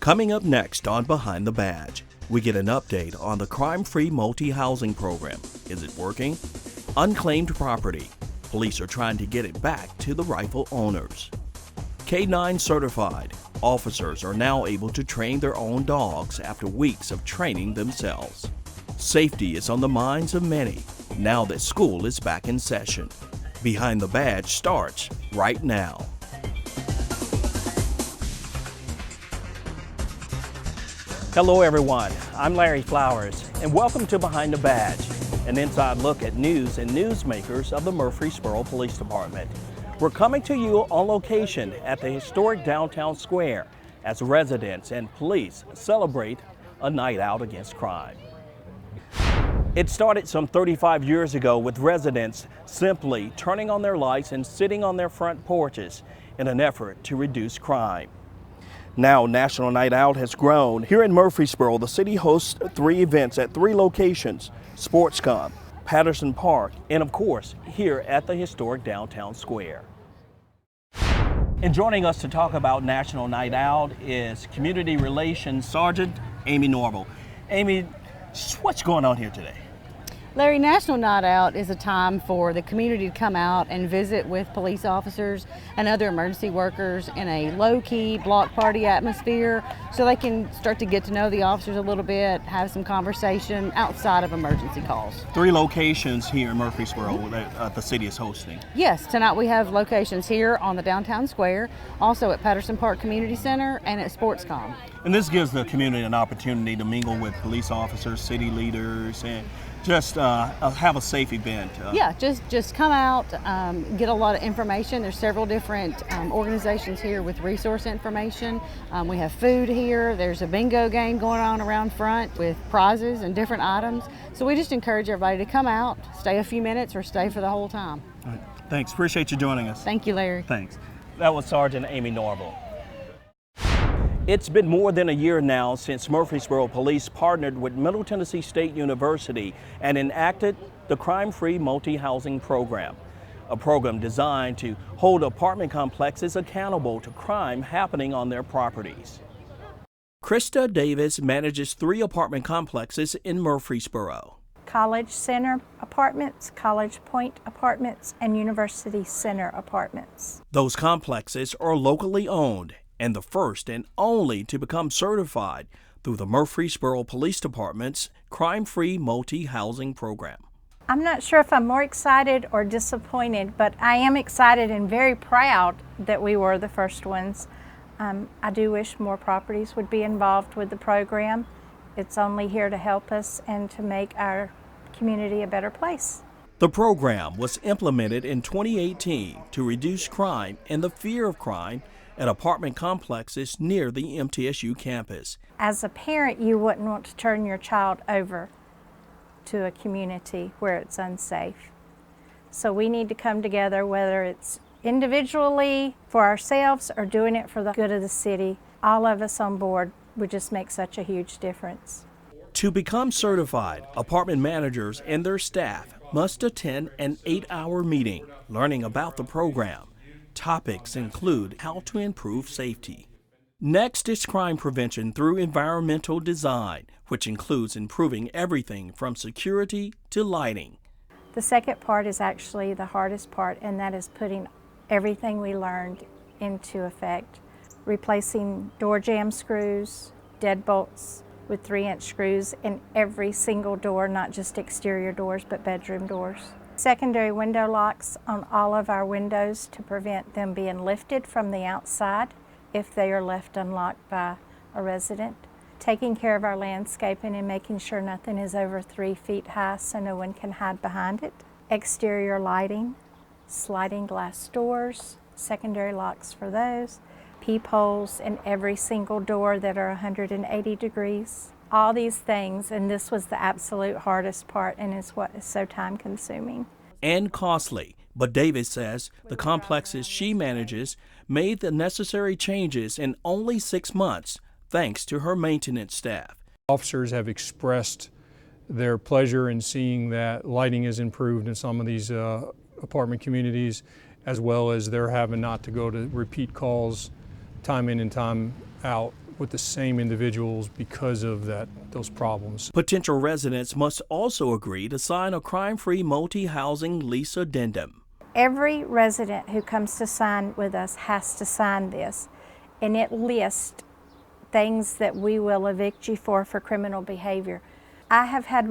Coming up next on Behind the Badge, we get an update on the crime-free multi-housing program. Is it working? Unclaimed property. Police are trying to get it back to the rifle owners. K9 certified. Officers are now able to train their own dogs after weeks of training themselves. Safety is on the minds of many now that school is back in session. Behind the Badge starts right now. Hello everyone, I'm Larry Flowers, and welcome to Behind the Badge, an inside look at news and newsmakers of the Murfreesboro Police Department. We're coming to you on location at the historic downtown square as residents and police celebrate a night out against crime. It started some 35 years ago with residents simply turning on their lights and sitting on their front porches in an effort to reduce crime. Now, National Night Out has grown. Here in Murfreesboro, the city hosts 3 events at 3 locations: SportsCom, Patterson Park, and of course, here at the historic downtown square. And joining us to talk about National Night Out is Community Relations Sergeant Amy Norval. Amy, what's going on here today? Larry, National Night Out is a time for the community to come out and visit with police officers and other emergency workers in a low-key block party atmosphere so they can start to get to know the officers a little bit, have some conversation outside of emergency calls. 3 locations here in Murfreesboro that the city is hosting. Yes, tonight we have locations here on the downtown square, also at Patterson Park Community Center and at SportsCom. And this gives the community an opportunity to mingle with police officers, city leaders, and just have a safe event. Yeah, just come out, get a lot of information. There's several different organizations here with resource information. We have food here. There's a bingo game going on around front with prizes and different items. So we just encourage everybody to come out, stay a few minutes, or stay for the whole time. All right. Thanks. Appreciate you joining us. Thank you, Larry. Thanks. That was Sergeant Amy Norval. It's been more than a year now since Murfreesboro Police partnered with Middle Tennessee State University and enacted the Crime-Free Multi-Housing Program, a program designed to hold apartment complexes accountable to crime happening on their properties. Krista Davis manages 3 apartment complexes in Murfreesboro. College Center Apartments, College Point Apartments, and University Center Apartments. Those complexes are locally owned and the first and only to become certified through the Murfreesboro Police Department's Crime-Free Multi-Housing Program. I'm not sure if I'm more excited or disappointed, but I am excited and very proud that we were the first ones. I do wish more properties would be involved with the program. It's only here to help us and to make our community a better place. The program was implemented in 2018 to reduce crime and the fear of crime at apartment complexes near the MTSU campus. As a parent, you wouldn't want to turn your child over to a community where it's unsafe. So we need to come together, whether it's individually for ourselves or doing it for the good of the city. All of us on board would just make such a huge difference. To become certified, apartment managers and their staff must attend an 8-hour meeting learning about the program. Topics include how to improve safety. Next is crime prevention through environmental design, which includes improving everything from security to lighting. The second part is actually the hardest part, and that is putting everything we learned into effect. Replacing door jamb screws, deadbolts with 3-inch screws in every single door, not just exterior doors, but bedroom doors. Secondary window locks on all of our windows to prevent them being lifted from the outside if they are left unlocked by a resident. Taking care of our landscaping and making sure nothing is over 3 feet high so no one can hide behind it. Exterior lighting, sliding glass doors, secondary locks for those, peepholes in every single door that are 180 degrees. All these things, and this was the absolute hardest part, and is what is so time consuming. And costly, but Davis says the complexes she manages made the necessary changes in only 6 months, thanks to her maintenance staff. Officers have expressed their pleasure in seeing that lighting is improved in some of these apartment communities, as well as they're having not to go to repeat calls time in and time out with the same individuals because of those problems. Potential residents must also agree to sign a crime-free multi-housing lease addendum. Every resident who comes to sign with us has to sign this, and it lists things that we will evict you for criminal behavior. I have had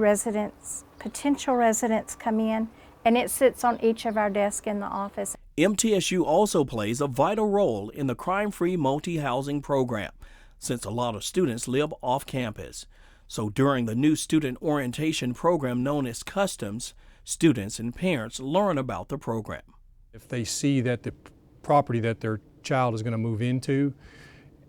potential residents come in, and it sits on each of our desks in the office. MTSU also plays a vital role in the crime-free multi-housing program, since a lot of students live off campus. So during the new student orientation program known as Customs, students and parents learn about the program. If they see that the property that their child is going to move into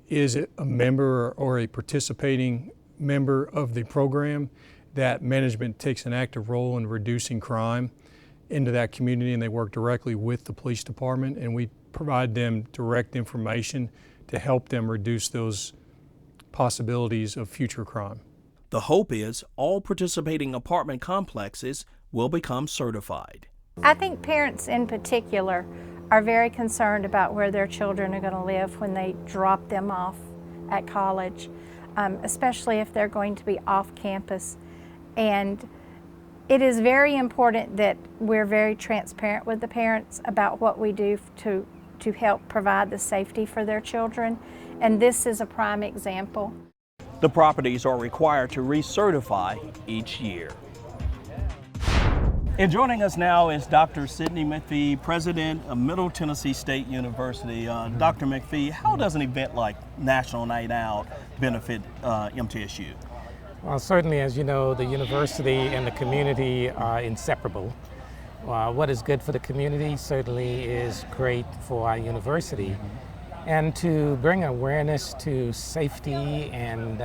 is a member or a participating member of the program, that management takes an active role in reducing crime into that community, and they work directly with the police department, and we provide them direct information to help them reduce those possibilities of future crime. The hope is all participating apartment complexes will become certified. I think parents in particular are very concerned about where their children are going to live when they drop them off at college, especially if they're going to be off campus. And it is very important that we're very transparent with the parents about what we do to help provide the safety for their children. And this is a prime example. The properties are required to recertify each year. And joining us now is Dr. Sidney McPhee, President of Middle Tennessee State University. Dr. McPhee, how does an event like National Night Out benefit MTSU? Well, certainly, as you know, the university and the community are inseparable. What is good for the community certainly is great for our university. And to bring awareness to safety and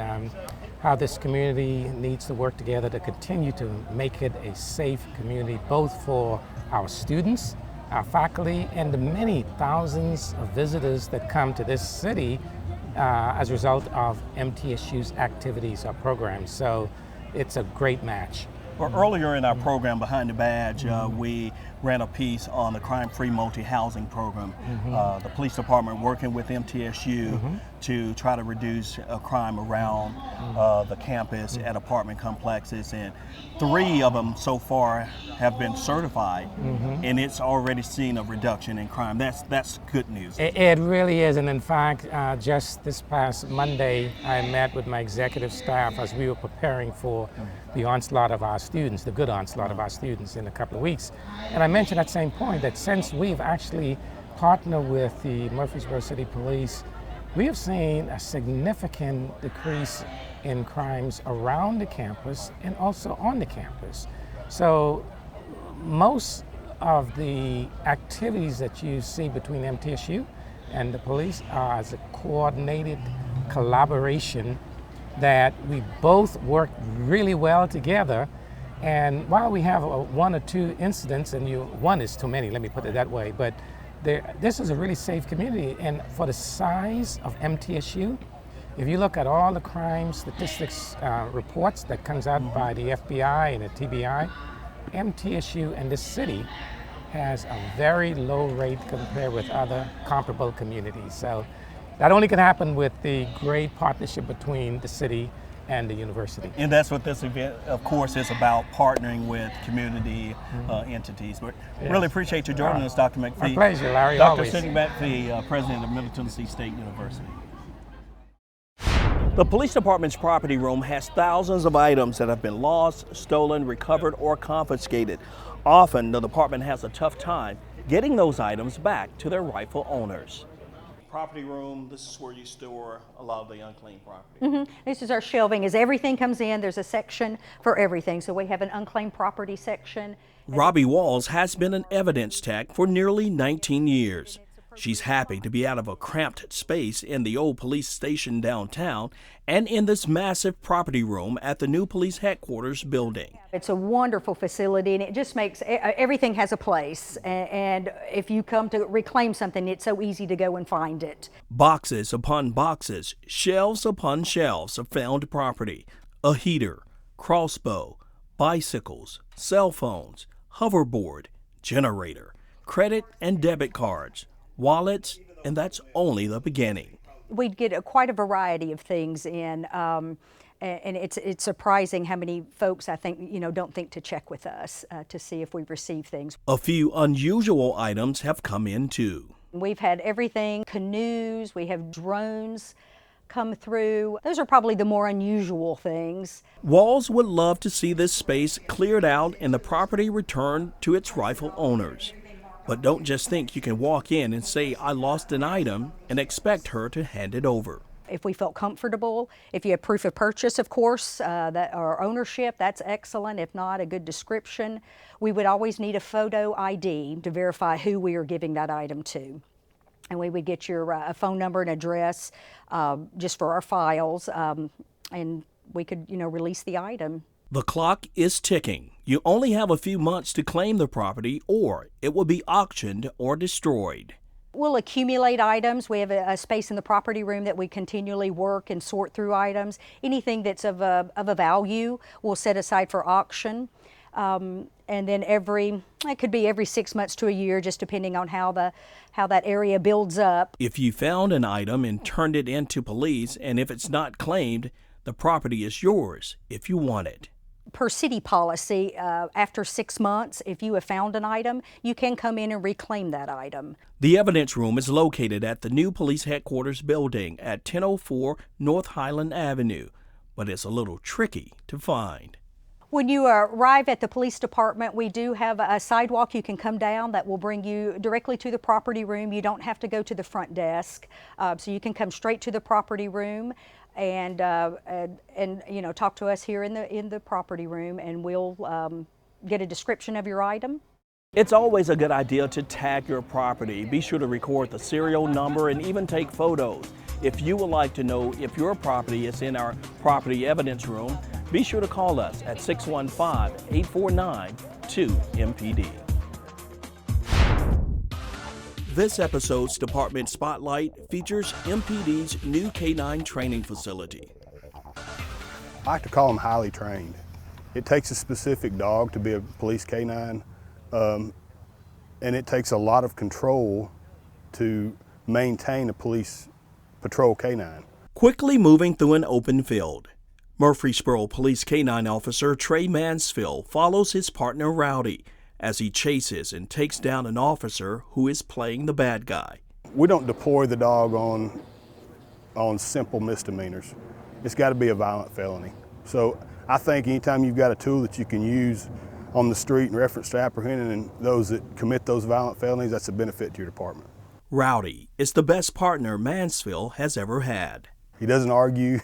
how this community needs to work together to continue to make it a safe community, both for our students, our faculty, and the many thousands of visitors that come to this city as a result of MTSU's activities or programs. So it's a great match. Well, earlier in our program, Behind the Badge, we ran a piece on the crime-free multi-housing program. The police department working with MTSU to try to reduce crime around the campus at apartment complexes, and 3 of them so far have been certified, and it's already seen a reduction in crime. That's good news. It really is, and in fact, just this past Monday, I met with my executive staff as we were preparing for the onslaught of our students, the good onslaught of our students in a couple of weeks. And I mentioned at the same point that since we've actually partnered with the Murfreesboro City Police, we have seen a significant decrease in crimes around the campus and also on the campus. So most of the activities that you see between MTSU and the police are as a coordinated collaboration that we both work really well together. And while we have 1 or 2 incidents, and one is too many, let me put it that way, but this is a really safe community. And for the size of MTSU, if you look at all the crime statistics reports that comes out by the FBI and the TBI, MTSU and this city has a very low rate compared with other comparable communities. So that only can happen with the great partnership between the city and the university. And that's what this event, of course, is about, partnering with community entities. But really appreciate you joining us, Dr. McPhee. My pleasure, Larry. Dr. Always. Sidney McPhee, President of Middle Tennessee State University. The police department's property room has thousands of items that have been lost, stolen, recovered, or confiscated. Often, the department has a tough time getting those items back to their rightful owners. Property room, this is where you store a lot of the unclaimed property. This is our shelving. As everything comes in, there's a section for everything. So we have an unclaimed property section. Robbie Walls has been an evidence tech for nearly 19 years. She's happy to be out of a cramped space in the old police station downtown and in this massive property room at the new police headquarters building. It's a wonderful facility, and it just makes everything has a place. And if you come to reclaim something, it's so easy to go and find it. Boxes upon boxes, shelves upon shelves of found property, a heater, crossbow, bicycles, cell phones, hoverboard, generator, credit and debit cards, wallets, and that's only the beginning. We'd get quite a variety of things in. And it's surprising how many folks, I think, don't think to check with us to see if we receive things. A few unusual items have come in too. We've had everything, canoes, we have drones come through. Those are probably the more unusual things. Walls would love to see this space cleared out and the property returned to its rightful owners. But don't just think you can walk in and say, "I lost an item," and expect her to hand it over. If we felt comfortable, if you have proof of purchase, of course, or ownership, that's excellent. If not, a good description. We would always need a photo ID to verify who we are giving that item to. And we would get your phone number and address just for our files, and we could, release the item. The clock is ticking. You only have a few months to claim the property, or it will be auctioned or destroyed. We'll accumulate items. We have a space in the property room that we continually work and sort through items. Anything that's of a value we'll set aside for auction. And then it could be every 6 months to a year, just depending on how that area builds up. If you found an item and turned it into police, and if it's not claimed, the property is yours if you want it. Per city policy, after 6 months, if you have found an item, you can come in and reclaim that item. The evidence room is located at the new police headquarters building at 1004 North Highland Avenue, but it's a little tricky to find. When you arrive at the police department, we do have a sidewalk you can come down that will bring you directly to the property room. You don't have to go to the front desk, so you can come straight to the property room and talk to us here in the property room, and we'll get a description of your item. It's always a good idea to tag your property. Be sure to record the serial number and even take photos. If you would like to know if your property is in our property evidence room, be sure to call us at 615-849-2MPD. This episode's Department Spotlight features MPD's new K9 training facility. I like to call them highly trained. It takes a specific dog to be a police K9, and it takes a lot of control to maintain a police patrol K9. Quickly moving through an open field, Murfreesboro Police K9 Officer Trey Mansfield follows his partner Rowdy as he chases and takes down an officer who is playing the bad guy. We don't deploy the dog on simple misdemeanors. It's got to be a violent felony. So I think anytime you've got a tool that you can use on the street in reference to apprehending those that commit those violent felonies, that's a benefit to your department. Rowdy is the best partner Mansfield has ever had. He doesn't argue.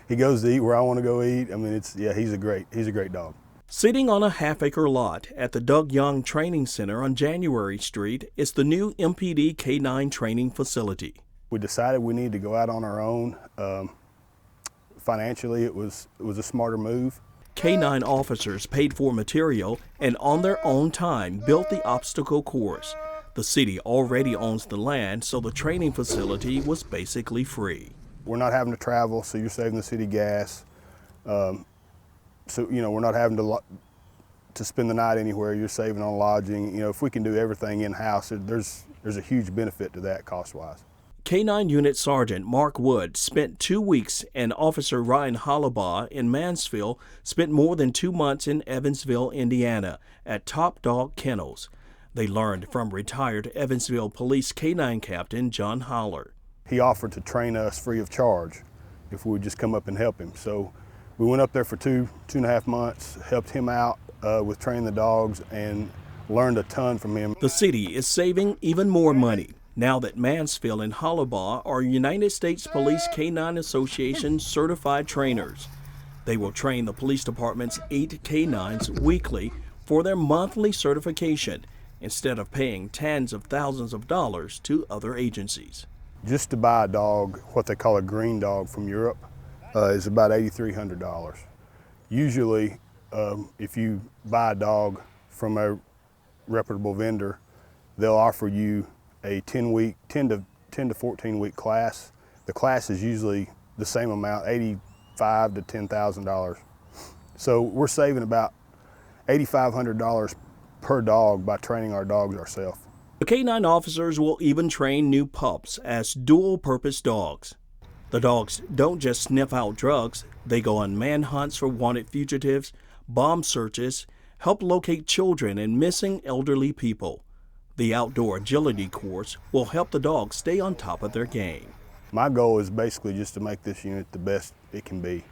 He goes to eat where I want to go eat. I mean, he's a great dog. Sitting on a half-acre lot at the Doug Young Training Center on January Street is the new MPD K9 training facility. We decided we needed to go out on our own. Financially, it was a smarter move. K9 officers paid for material and on their own time built the obstacle course. The city already owns the land, so the training facility was basically free. We're not having to travel, so you're saving the city gas. So we're not having to spend the night anywhere. You're saving on lodging. If we can do everything in-house, there's a huge benefit to that cost-wise. K9 Unit Sergeant Mark Wood spent 2 weeks, and Officer Ryan Hollabaugh in Mansfield spent more than 2 months in Evansville, Indiana, at Top Dog Kennels. They learned from retired Evansville Police K9 Captain John Holler. He offered to train us free of charge if we would just come up and help him. So we went up there for two and a half months, helped him out with training the dogs, and learned a ton from him. The city is saving even more money now that Mansfield and Hollabaugh are United States Police K9 Association certified trainers. They will train the police department's 8 K9s weekly for their monthly certification instead of paying tens of thousands of dollars to other agencies. Just to buy a dog, what they call a green dog from Europe, is about $8,300. Usually, if you buy a dog from a reputable vendor, they'll offer you a 10 to 14 week class. The class is usually the same amount, $85,000 to $10,000. So we're saving about $8,500 per dog by training our dogs ourselves. The K9 officers will even train new pups as dual-purpose dogs. The dogs don't just sniff out drugs, they go on manhunts for wanted fugitives, bomb searches, help locate children and missing elderly people. The outdoor agility course will help the dogs stay on top of their game. My goal is basically just to make this unit the best it can be.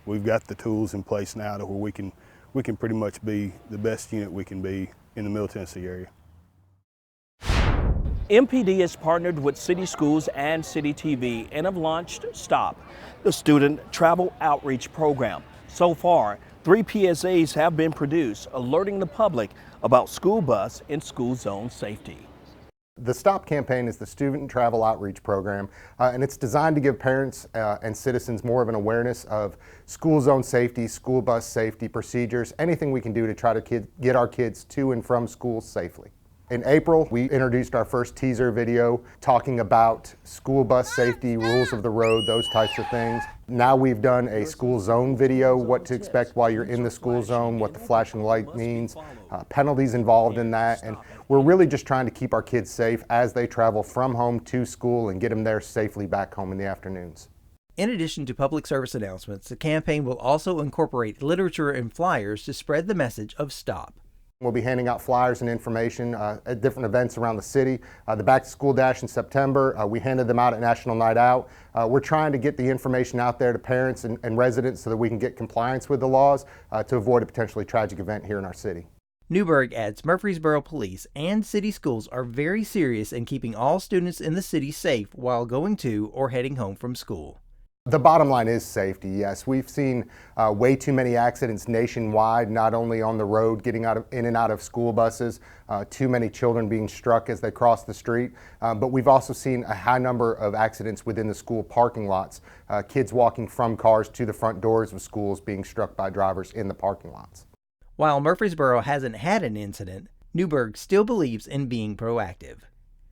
We've got the tools in place now to where we can pretty much be the best unit we can be in the Middle Tennessee area. MPD has partnered with city schools and City TV and have launched S.T.O.P, the Student Travel Outreach Program. So far, 3 PSAs have been produced alerting the public about school bus and school zone safety. The S.T.O.P campaign is the Student Travel Outreach Program, and it's designed to give parents and citizens more of an awareness of school zone safety, school bus safety procedures, anything we can do to try to get our kids to and from school safely. In April, we introduced our first teaser video talking about school bus safety, rules of the road, those types of things. Now we've done a school zone video, what to expect while you're in the school zone, what the flashing light means, penalties involved in that, and we're really just trying to keep our kids safe as they travel from home to school and get them there safely back home in the afternoons. In addition to public service announcements, the campaign will also incorporate literature and flyers to spread the message of S.T.O.P. We'll be handing out flyers and information at different events around the city. The Back to School Dash in September, we handed them out at National Night Out. We're trying to get the information out there to parents and residents so that we can get compliance with the laws to avoid a potentially tragic event here in our city. Newburgh adds Murfreesboro Police and city schools are very serious in keeping all students in the city safe while going to or heading home from school. The bottom line is safety, yes. We've seen way too many accidents nationwide, not only on the road getting in and out of school buses, too many children being struck as they cross the street, but we've also seen a high number of accidents within the school parking lots, kids walking from cars to the front doors of schools being struck by drivers in the parking lots. While Murfreesboro hasn't had an incident, Newburgh still believes in being proactive.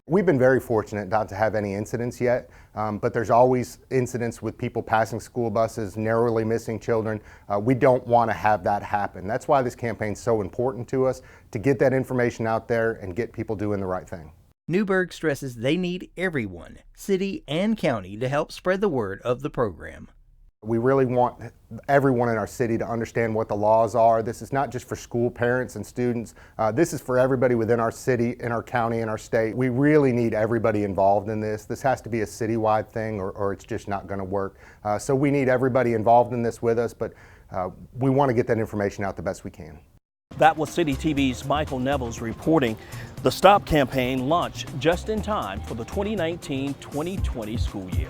We've been very fortunate not to have any incidents yet, but there's always incidents with people passing school buses, narrowly missing children. We don't want to have that happen. That's why this campaign is so important to us, to get that information out there and get people doing the right thing. Newburgh stresses they need everyone, city and county, to help spread the word of the program. We really want everyone in our city to understand what the laws are. This is not just for school parents and students. This is for everybody within our city, in our county, in our state. We really need everybody involved in this. This has to be a citywide thing or it's just not going to work. So we need everybody involved in this with us, but we want to get that information out the best we can. That was City TV's Michael Nevels reporting. The S.T.O.P campaign launched just in time for the 2019-2020 school year.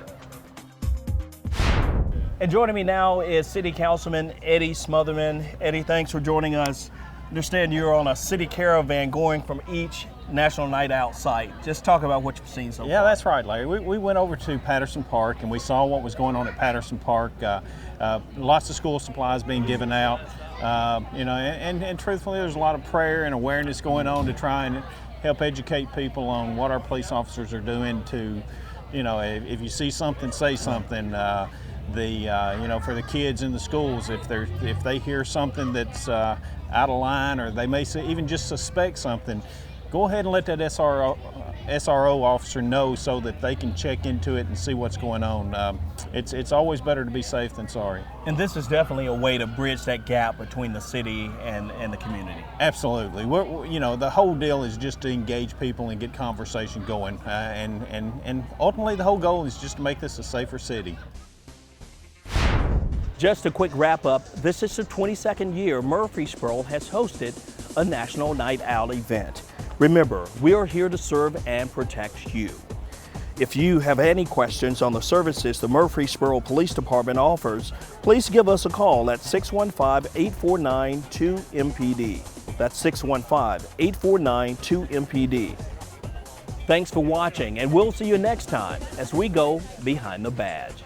And joining me now is City Councilman Eddie Smotherman. Eddie, thanks for joining us. I understand you're on a city caravan going from each National Night Out site. Just talk about what you've seen so far. Yeah, that's right, Larry. We went over to Patterson Park and we saw what was going on at Patterson Park. Lots of school supplies being given out. And truthfully, there's a lot of prayer and awareness going on to try and help educate people on what our police officers are doing to, if you see something, say something. For the kids in the schools, if they hear something that's out of line or they may even just suspect something, go ahead and let that SRO officer know so that they can check into it and see what's going on. It's always better to be safe than sorry. And this is definitely a way to bridge that gap between the city and the community. Absolutely. The whole deal is just to engage people and get conversation going. And ultimately the whole goal is just to make this a safer city. Just a quick wrap up, this is the 22nd year Murfreesboro has hosted a National Night Out event. Remember, we are here to serve and protect you. If you have any questions on the services the Murfreesboro Police Department offers, please give us a call at 615-849-2MPD. That's 615-849-2MPD. Thanks for watching, and we'll see you next time as we go behind the badge.